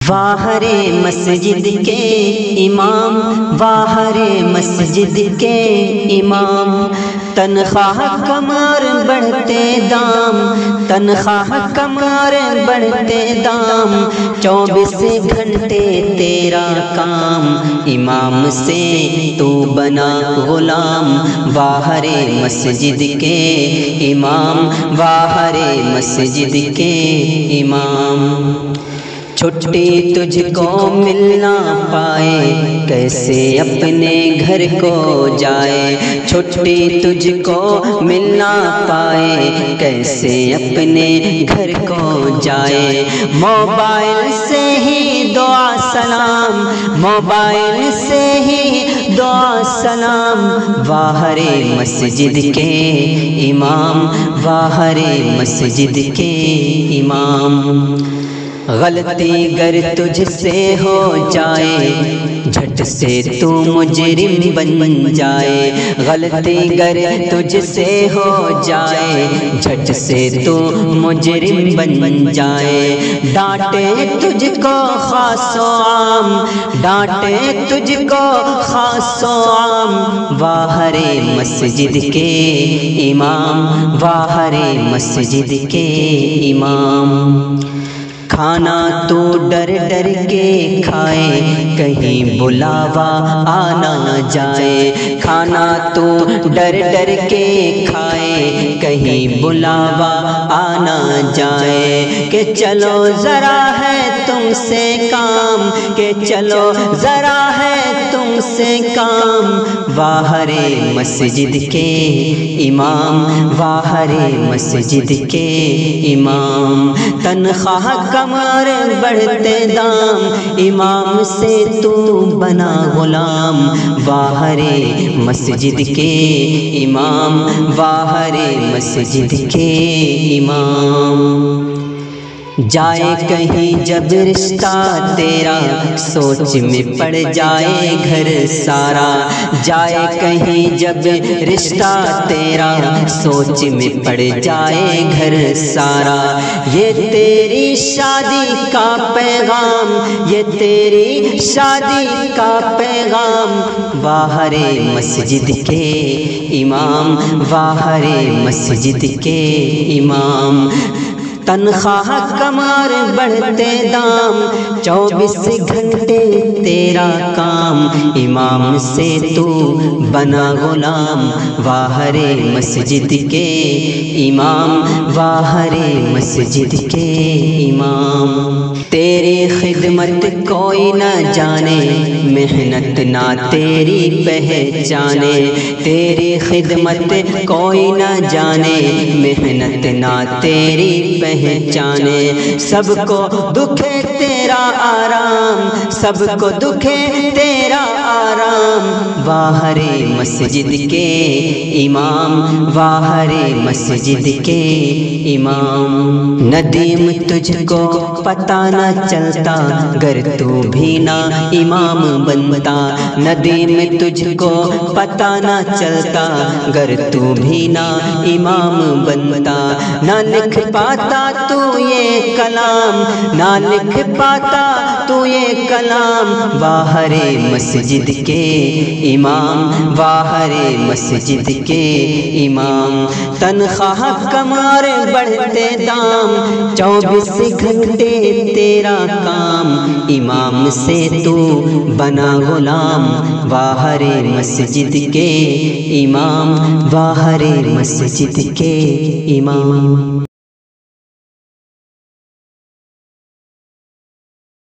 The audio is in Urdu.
واہرے مسجد کے امام، واہرے مسجد کے امام، تنخواہ کمار بڑھتے دام، تنخواہ کمار بڑھتے دام، 24 گھنٹے تیرا کام، امام سے تو بنا غلام، واہرے مسجد کے امام، واہرے مسجد کے امام۔ چھٹی تجھ کو مل نہ پائے، کیسے اپنے گھر کو جائے، چھٹی تجھ کو مل نہ پائے، کیسے اپنے گھر کو جائے، موبائل سے ہی دعا سلام، موبائل سے ہی دعا سلام، واہرے مسجد کے امام، واہرے مسجد کے امام۔ غلطی گر تجھ سے ہو جائے، جھٹ سے تو مجرم بن جائے، غلطی گر تجھ سے ہو جائے، جھٹ سے تو مجرم بن جائے، ڈانٹے تجھ کو خاص و عام، ڈانٹے تجھ کو خاص و عام، واہرے مسجد کے امام، واہرے مسجد کے امام۔ کھانا تو ڈر ڈر کے کھائے، کہیں بلاوا آ نہ جائے، کھانا تو ڈر ڈر کے کھائے، کہیں بلاوا آ نہ جائے، کہ چلو ذرا ہے تم سے کام، کہ چلو ذرا ہے تم سے کام، واہرے مسجد کے امام، واہرے مسجد کے امام۔ تنخواہ کمار بڑھتے دام، امام سے تو بنا غلام، واہرے مسجد کے امام، واہرے مسجد کے امام۔ جائے کہیں جب رشتہ تیرا، سوچ میں پڑ جائے گھر سارا، جائے کہیں جب رشتہ تیرا، سوچ میں پڑ جائے گھر سارا، یہ تیری شادی کا پیغام، یہ تیری شادی کا پیغام، واہرے مسجد کے امام، واہرے مسجد کے امام۔ تنخواہ کمار بڑھتے دام، 24 گھنٹے تیرا کام، امام سے تو بنا غلام، واہرے مسجد کے امام، واہرے مسجد کے امام۔ تیری خدمت کوئی نہ جانے، محنت نہ تیری پہچانے، تیری خدمت کوئی نہ جانے، محنت نہ تیری پہچانے، سب کو دکھے تیرا آرام، سب کو دکھے تیرا آرام، واہرے مسجد کے امام، واہرے مسجد کے امام۔ ندیم تجھ کو پتہ نہ چلتا، گر تو بھی نہ امام بنتا، ندیم تجھ کو پتہ نہ چلتا، گر تو بھی نہ امام بنتا، نہ لکھ پاتا تو یہ کلام، نہ لکھ پاتا تو یہ کلام، واہرے مسجد کے امام، واہرے مسجد کے امام۔ تنخواہ کمار بڑھتے دام، 24 گھنٹے تیرا کام، امام سے تو بنا غلام، واہرے مسجد کے امام، واہرے مسجد کے امام۔